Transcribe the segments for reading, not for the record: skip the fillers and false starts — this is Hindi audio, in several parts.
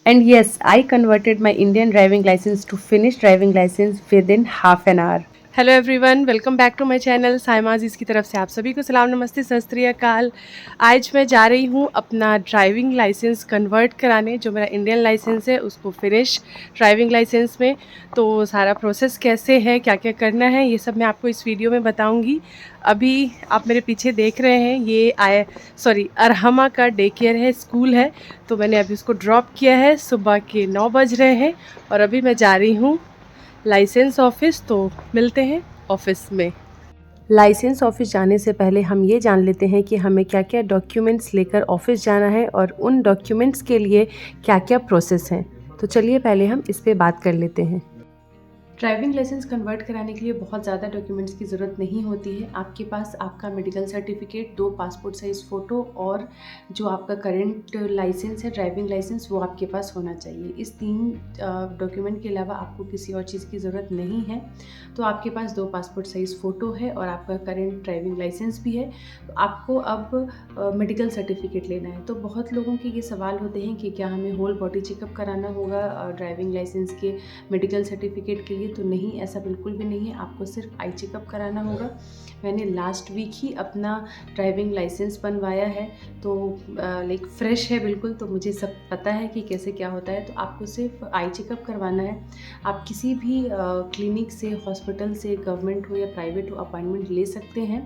And yes, I converted my Indian driving license to Finnish driving license within half an hour. Hello everyone, welcome back to my channel साइमाज इसकी तरफ से आप सभी को सलाम नमस्ते सत श्री अकाल। आज मैं जा रही हूँ अपना ड्राइविंग लाइसेंस कन्वर्ट कराने, जो मेरा इंडियन लाइसेंस है उसको फिनिश ड्राइविंग लाइसेंस में। तो सारा प्रोसेस कैसे है, क्या क्या करना है, ये सब मैं आपको इस वीडियो में बताऊँगी। अभी आप मेरे पीछे देख रहे हैं, ये अरहमा का डे केयर है, स्कूल है। तो मैंने अभी उसको ड्रॉप किया है, सुबह के 9 बज रहे हैं और अभी मैं जा रही हूँ लाइसेंस ऑफिस। तो मिलते हैं ऑफिस में। लाइसेंस ऑफिस जाने से पहले हम ये जान लेते हैं कि हमें क्या क्या डॉक्यूमेंट्स लेकर ऑफिस जाना है और उन डॉक्यूमेंट्स के लिए क्या क्या प्रोसेस हैं। तो चलिए पहले हम इस पे बात कर लेते हैं। ड्राइविंग लाइसेंस कन्वर्ट कराने के लिए बहुत ज़्यादा डॉक्यूमेंट्स की ज़रूरत नहीं होती है। आपके पास आपका medical certificate, 2 passport size photo और जो आपका करंट लाइसेंस है ड्राइविंग लाइसेंस, वो आपके पास होना चाहिए। इस 3 डॉक्यूमेंट के अलावा आपको किसी और चीज़ की ज़रूरत नहीं है। तो आपके पास 2 पासपोर्ट साइज़ फ़ोटो है और आपका करंट ड्राइविंग लाइसेंस भी है। तो आपको अब मेडिकल सर्टिफिकेट लेना है। तो बहुत लोगों के ये सवाल होते हैं कि क्या हमें होल बॉडी चेकअप कराना होगा ड्राइविंग लाइसेंस के मेडिकल सर्टिफिकेट के लिए? तो नहीं, ऐसा बिल्कुल भी नहीं है। आपको सिर्फ आई चेकअप कराना होगा। मैंने लास्ट वीक ही अपना ड्राइविंग लाइसेंस बनवाया है, तो लाइक फ्रेश है बिल्कुल, तो मुझे सब पता है कि कैसे क्या होता है। तो आपको सिर्फ आई चेकअप करवाना है। आप किसी भी क्लिनिक से, हॉस्पिटल से, गवर्नमेंट हो या प्राइवेट हो, अपॉइंटमेंट ले सकते हैं।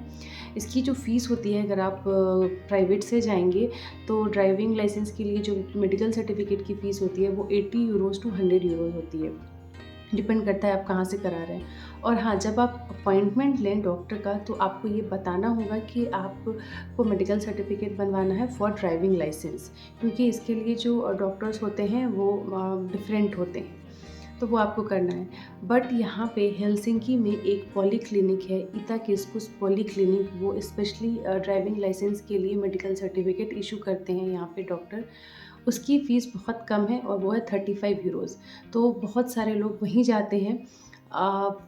इसकी जो फ़ीस होती है, अगर आप प्राइवेट से जाएंगे तो ड्राइविंग लाइसेंस के लिए जो मेडिकल सर्टिफिकेट की फ़ीस होती है वो 80 यूरोज़ टू 100 यूरोज़ होती है। डिपेंड करता है आप कहाँ से करा रहे हैं। और हाँ, जब आप अपॉइंटमेंट लें डॉक्टर का, तो आपको ये बताना होगा कि आपको मेडिकल सर्टिफिकेट बनवाना है फॉर ड्राइविंग लाइसेंस, क्योंकि इसके लिए जो डॉक्टर्स होते हैं वो डिफरेंट होते हैं। तो वो आपको करना है। बट यहाँ पे हेलसिंकी में एक पॉली क्लिनिक है, इताकेस्कुस पॉली क्लिनिक, वो स्पेशली ड्राइविंग लाइसेंस के लिए मेडिकल सर्टिफिकेट इशू करते हैं यहाँ पे डॉक्टर। उसकी फ़ीस बहुत कम है और वो है 35 यूरोज़। तो बहुत सारे लोग वहीं जाते हैं।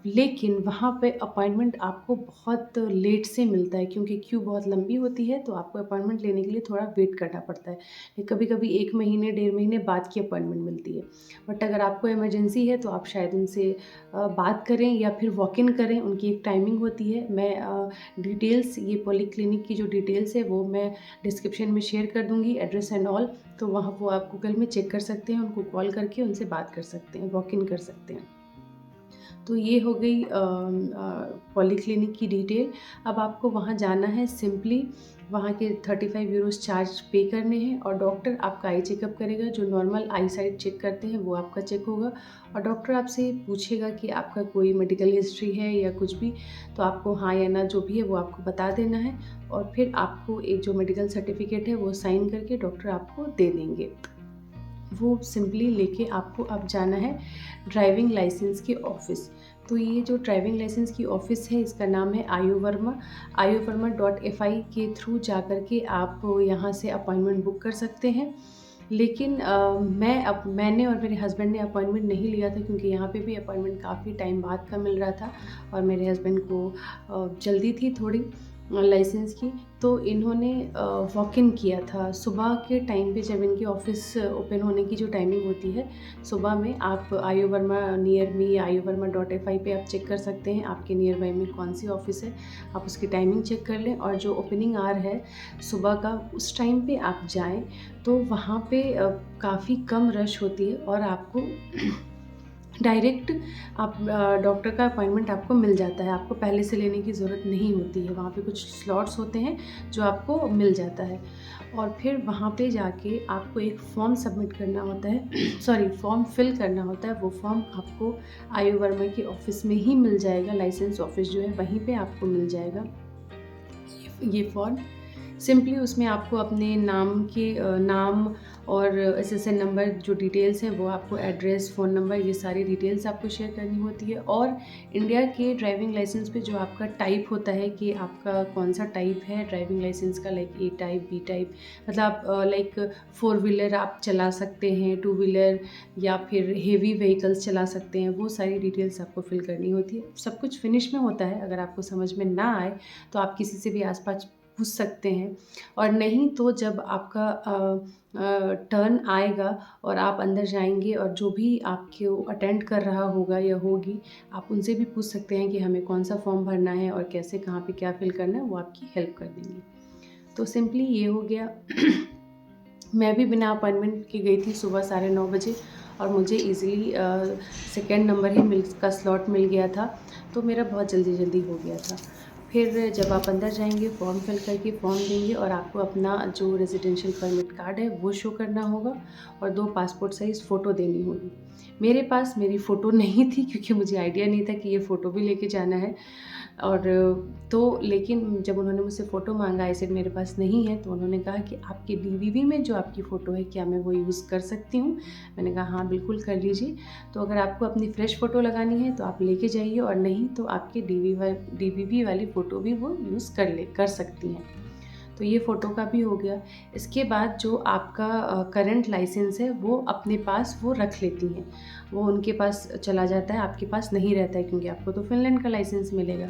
लेकिन वहाँ पे अपॉइंटमेंट आपको बहुत लेट से मिलता है, क्योंकि क्यू बहुत लंबी होती है। तो आपको अपॉइंटमेंट लेने के लिए थोड़ा वेट करना पड़ता है। कभी-कभी 1 महीने, 1.5 महीने बाद की अपॉइंटमेंट मिलती है। बट अगर आपको इमरजेंसी है तो आप शायद उनसे बात करें या फिर वॉक इन करें। उनकी एक टाइमिंग होती है। मैं डिटेल्स, ये पॉलीक्लिनिक की जो डिटेल्स है वो मैं डिस्क्रिप्शन में शेयर कर दूँगी, एड्रेस एंड ऑल। तो वहाँ वो आप गूगल में चेक कर सकते हैं, उनको कॉल करके उनसे बात कर सकते हैं, वॉक इन कर सकते हैं। तो ये हो गई पॉलीक्लिनिक की डिटेल। अब आपको वहाँ जाना है, सिंपली वहाँ के 35 यूरोज़ चार्ज पे करने हैं और डॉक्टर आपका आई चेकअप करेगा। जो नॉर्मल आई साइट चेक करते हैं वो आपका चेक होगा और डॉक्टर आपसे पूछेगा कि आपका कोई मेडिकल हिस्ट्री है या कुछ भी। तो आपको हाँ या ना जो भी है वो आपको बता देना है और फिर आपको एक जो मेडिकल सर्टिफिकेट है वो साइन करके डॉक्टर आपको दे देंगे। वो सिंपली लेके आपको अब जाना है ड्राइविंग लाइसेंस के ऑफ़िस। तो ये जो ड्राइविंग लाइसेंस की ऑफ़िस है, इसका नाम है आयुवर्मा। ayurvarma.fi के थ्रू जा कर के आप यहाँ से अपॉइंटमेंट बुक कर सकते हैं। लेकिन मैंने और मेरे हस्बैंड ने अपॉइंटमेंट नहीं लिया था, क्योंकि यहाँ पे भी अपॉइंटमेंट काफ़ी टाइम बाद का मिल रहा था और मेरे हस्बैंड को जल्दी थी थोड़ी लाइसेंस की। तो इन्होंने वॉक इन किया था सुबह के टाइम पे, जब इनकी ऑफ़िस ओपन होने की जो टाइमिंग होती है सुबह में। आप आयुवर्मा नियर मी, ayurvarma.fi पे आप चेक कर सकते हैं आपके नियर बाई में कौन सी ऑफ़िस है। आप उसकी टाइमिंग चेक कर लें और जो ओपनिंग आवर है सुबह का, उस टाइम पे आप जाएँ। तो वहाँ पे काफ़ी कम रश होती है और आपको डायरेक्ट आप डॉक्टर का अपॉइंटमेंट आपको मिल जाता है। आपको पहले से लेने की ज़रूरत नहीं होती है। वहाँ पे कुछ स्लॉट्स होते हैं जो आपको मिल जाता है और फिर वहाँ पे जाके आपको एक फॉर्म सबमिट करना होता है फॉर्म फिल करना होता है। वो फॉर्म आपको आयुवर्मा के ऑफ़िस में ही मिल जाएगा। लाइसेंस ऑफ़िस जो है वहीं पे आपको मिल जाएगा ये फॉर्म। सिंपली उसमें आपको अपने नाम के नाम और एसएसएन नंबर, जो डिटेल्स हैं वो आपको, एड्रेस, फ़ोन नंबर, ये सारी डिटेल्स आपको शेयर करनी होती है। और इंडिया के ड्राइविंग लाइसेंस पे जो आपका टाइप होता है कि आपका कौन सा टाइप है ड्राइविंग लाइसेंस का, like A type, B type, मतलब आप लाइक 4 व्हीलर आप चला सकते हैं, 2 व्हीलर या फिर हेवी व्हीकल्स चला सकते हैं, वो सारी डिटेल्स आपको फिल करनी होती है। सब कुछ फिनिश में होता है। अगर आपको समझ में ना आए तो आप किसी से भी आस-पास पूछ सकते हैं। और नहीं तो जब आपका टर्न आएगा और आप अंदर जाएंगे और जो भी आपको अटेंड कर रहा होगा या होगी, आप उनसे भी पूछ सकते हैं कि हमें कौन सा फॉर्म भरना है और कैसे कहाँ पे क्या फिल करना है, वो आपकी हेल्प कर देंगे। तो सिंपली ये हो गया। मैं भी बिना अपॉइंटमेंट के गई थी सुबह 9:30 बजे, और मुझे इजीली सेकेंड नंबर ही का स्लॉट मिल गया था, तो मेरा बहुत जल्दी हो गया था। फिर जब आप अंदर जाएंगे, फॉर्म फिल करके फॉर्म देंगे और आपको अपना जो रेजिडेंशियल परमिट कार्ड है वो शो करना होगा और 2 पासपोर्ट साइज़ फ़ोटो देनी होगी। मेरे पास मेरी फ़ोटो नहीं थी क्योंकि मुझे आइडिया नहीं था कि ये फ़ोटो भी लेके जाना है। और तो लेकिन जब उन्होंने मुझसे फ़ोटो मांगा, आई सेड मेरे पास नहीं है, तो उन्होंने कहा कि आपके डीवीवी में जो आपकी फ़ोटो है, क्या मैं वो यूज़ कर सकती हूँ? मैंने कहा हाँ बिल्कुल कर लीजिए। तो अगर आपको अपनी फ़्रेश फ़ोटो लगानी है तो आप लेके जाइए, और नहीं तो आपके डीवीवी वाली फ़ोटो भी वो यूज़ कर सकती हैं। तो ये फ़ोटो का भी हो गया। इसके बाद जो आपका करंट लाइसेंस है वो अपने पास वो रख लेती हैं, वो उनके पास चला जाता है, आपके पास नहीं रहता है, क्योंकि आपको तो फ़िनलैंड का लाइसेंस मिलेगा।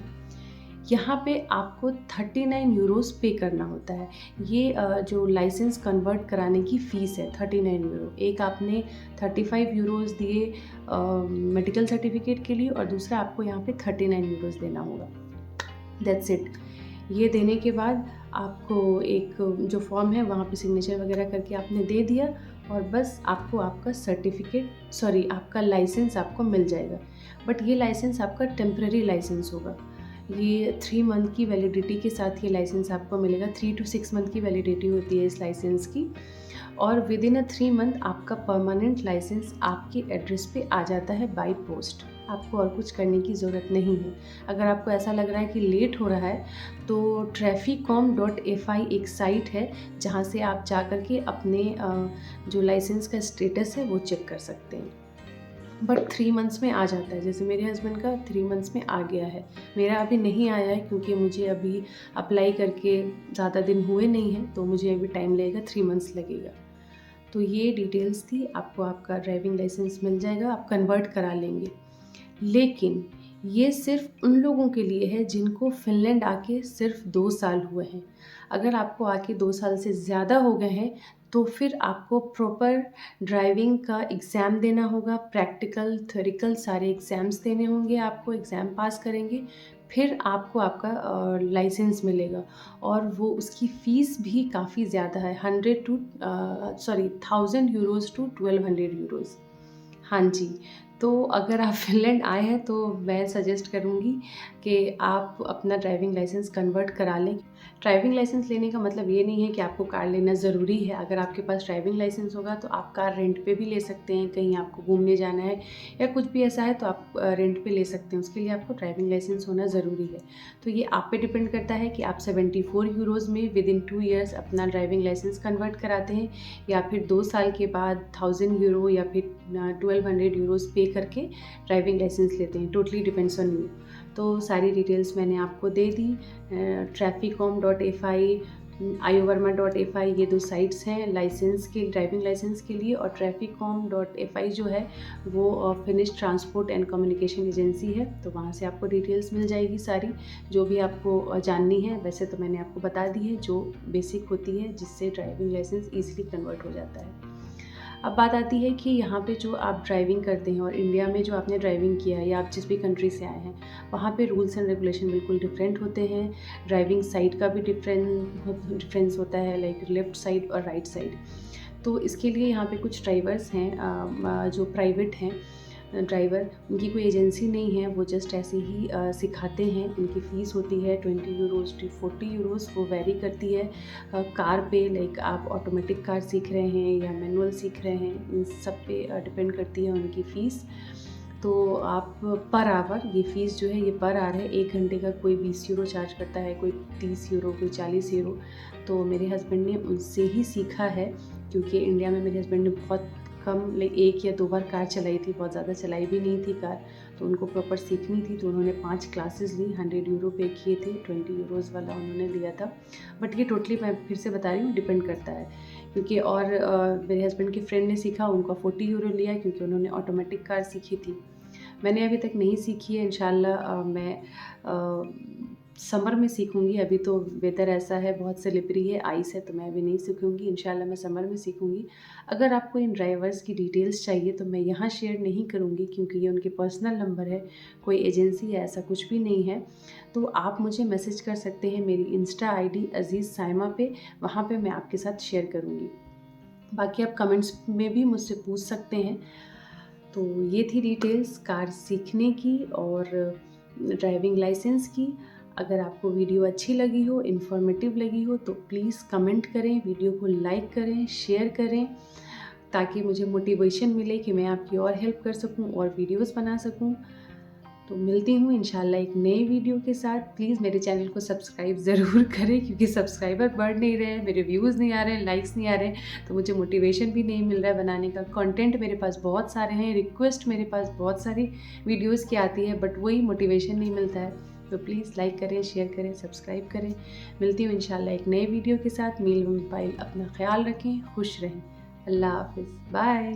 यहाँ पे आपको 39 यूरोज़ पे करना होता है। ये जो लाइसेंस कन्वर्ट कराने की फ़ीस है 39 यूरो। एक आपने 35 यूरोज़ दिए मेडिकल सर्टिफिकेट के लिए, और दूसरा आपको यहाँ पे 39 यूरोज़ देना होगा। That's it. ये देने के बाद आपको एक जो फॉर्म है वहाँ पे सिग्नेचर वगैरह करके आपने दे दिया, और बस आपको आपका आपका लाइसेंस आपको मिल जाएगा। बट ये लाइसेंस आपका टेम्पररी लाइसेंस होगा। ये 3 मंथ की वैलिडिटी के साथ ये लाइसेंस आपको मिलेगा। 3 to 6 मंथ की वैलिडिटी होती है इस लाइसेंस की, और विद इन 3 मंथ आपका परमानेंट लाइसेंस आपके एड्रेस पे आ जाता है बाय पोस्ट। आपको और कुछ करने की ज़रूरत नहीं है। अगर आपको ऐसा लग रहा है कि लेट हो रहा है, तो trafficom.fi एक साइट है जहाँ से आप जा कर के अपने जो लाइसेंस का स्टेटस है वो चेक कर सकते हैं। बट 3 मंथ्स में आ जाता है। जैसे मेरे हस्बैंड का 3 मंथ्स में आ गया है। मेरा अभी नहीं आया है क्योंकि मुझे अभी अप्लाई करके ज़्यादा दिन हुए नहीं हैं, तो मुझे अभी टाइम लगेगा, 3 मंथ्स लगेगा। तो ये डिटेल्स थी। आपको आपका ड्राइविंग लाइसेंस मिल जाएगा, आप कन्वर्ट करा लेंगे। लेकिन ये सिर्फ़ उन लोगों के लिए है जिनको फ़िनलैंड आके सिर्फ़ 2 साल हुए हैं। अगर आपको आके 2 साल से ज़्यादा हो गए हैं, तो फिर आपको प्रॉपर ड्राइविंग का एग्ज़ाम देना होगा। प्रैक्टिकल, थ्योरिकल सारे एग्ज़ाम्स देने होंगे आपको, एग्ज़ाम पास करेंगे, फिर आपको आपका लाइसेंस मिलेगा। और वो उसकी फ़ीस भी काफ़ी ज़्यादा है, 1000 यूरोज़ टू 1200 यूरोज़। हाँ जी। तो अगर आप फ़िनलैंड आए हैं तो मैं सजेस्ट करूँगी कि आप अपना ड्राइविंग लाइसेंस कन्वर्ट करा लें। ड्राइविंग लाइसेंस लेने का मतलब ये नहीं है कि आपको कार लेना ज़रूरी है। अगर आपके पास ड्राइविंग लाइसेंस होगा तो आप कार रेंट पे भी ले सकते हैं, कहीं आपको घूमने जाना है या कुछ भी ऐसा है तो आप रेंट पे ले सकते हैं। उसके लिए आपको ड्राइविंग लाइसेंस होना ज़रूरी है। तो ये आप पे डिपेंड करता है कि आप 74 यूरोज़ में विदिन 2 ईयर्स अपना ड्राइविंग लाइसेंस कन्वर्ट कराते हैं, या फिर 2 साल के बाद 1000 यूरो या फिर 1200 यूरोज़ पे करके ड्राइविंग लाइसेंस लेते हैं। Totally depends on you. तो सारी डिटेल्स मैंने आपको दे दी। trafficom.fi, iovarma.fi, ये 2 साइट्स हैं लाइसेंस के, ड्राइविंग लाइसेंस के लिए। और trafficom.fi जो है वो finish transport and communication agency है, तो वहाँ से आपको डिटेल्स मिल जाएगी सारी, जो भी आपको जाननी है। वैसे तो मैंने आपको बता दी है जो बेसिक होती है, जिससे ड्राइविंग लाइसेंस ईज़िली कन्वर्ट हो जाता है। अब बात आती है कि यहाँ पे जो आप ड्राइविंग करते हैं और इंडिया में जो आपने ड्राइविंग किया है या आप जिस भी कंट्री से आए हैं, वहाँ पे रूल्स एंड रेगुलेशन बिल्कुल डिफरेंट होते हैं। ड्राइविंग साइड का भी डिफरेंस होता है, लाइक लेफ़्ट साइड और राइट साइड। तो इसके लिए यहाँ पे कुछ ड्राइवर्स हैं जो प्राइवेट हैं ड्राइवर, उनकी कोई एजेंसी नहीं है, वो जस्ट ऐसे ही सिखाते हैं। इनकी फ़ीस होती है 20 यूरोज़ टू 40 यूरोज़, वो वेरी करती है कार पे। लाइक आप ऑटोमेटिक कार सीख रहे हैं या मैनुअल सीख रहे हैं, इन सब पे डिपेंड करती है उनकी फ़ीस। तो आप पर आवर, ये फ़ीस जो है ये पर आवर है। 1 घंटे का कोई 20 यूरो चार्ज करता है, कोई 30 यूरो, कोई 40 यूरो। तो मेरे हस्बैंड ने उनसे ही सीखा है, क्योंकि इंडिया में मेरे हस्बैंड ने बहुत कम, लाइक 1 या 2 बार कार चलाई थी, बहुत ज़्यादा चलाई भी नहीं थी कार। तो उनको प्रॉपर सीखनी थी, तो उन्होंने 5 क्लासेस ली, 100 यूरो पे किए थे, 20 यूरोज़ वाला उन्होंने लिया था। बट ये टोटली, मैं फिर से बता रही हूँ, डिपेंड करता है। क्योंकि और मेरे हस्बैंड के फ्रेंड ने सीखा, उनका 40 यूरो लिया, क्योंकि उन्होंने ऑटोमेटिक कार सीखी थी। मैंने अभी तक नहीं सीखी है, इंशाल्लाह मैं समर में सीखूँगी। अभी तो वेदर ऐसा है, बहुत स्लिपरी है, आइस है, तो मैं अभी नहीं सीखूँगी। इंशाल्लाह मैं समर में सीखूँगी। अगर आपको इन ड्राइवर्स की डिटेल्स चाहिए तो मैं यहाँ शेयर नहीं करूँगी, क्योंकि ये उनके पर्सनल नंबर है, कोई एजेंसी है ऐसा कुछ भी नहीं है। तो आप मुझे मैसेज कर सकते हैं मेरी इंस्टा आईडी अज़ीज़ साइमा पे, वहाँ पे मैं आपके साथ शेयर करूँगी। बाकी आप कमेंट्स में भी मुझसे पूछ सकते हैं। तो ये थी डिटेल्स कार सीखने की और ड्राइविंग लाइसेंस की। अगर आपको वीडियो अच्छी लगी हो, इन्फॉर्मेटिव लगी हो, तो प्लीज़ कमेंट करें, वीडियो को लाइक करें, शेयर करें, ताकि मुझे मोटिवेशन मिले कि मैं आपकी और हेल्प कर सकूं और वीडियोस बना सकूं। तो मिलती हूँ इंशाल्लाह एक नए वीडियो के साथ। प्लीज़ मेरे चैनल को सब्सक्राइब ज़रूर करें, क्योंकि सब्सक्राइबर बढ़ नहीं रहे हैं, मेरे व्यूज़ नहीं आ रहे हैं, लाइक्स नहीं आ रहे हैं, तो मुझे मोटिवेशन भी नहीं मिल रहा है बनाने का। कंटेंट मेरे पास बहुत सारे हैं, रिक्वेस्ट मेरे पास बहुत सारी वीडियोज़ की आती है, बट वही मोटिवेशन नहीं मिलता है। तो प्लीज़ लाइक करें, शेयर करें, सब्सक्राइब करें। मिलती हूँ इंशाल्लाह एक नए वीडियो के साथ। मील मोबाइल, अपना ख्याल रखें, खुश रहें। अल्लाह हाफ़िज़, बाय।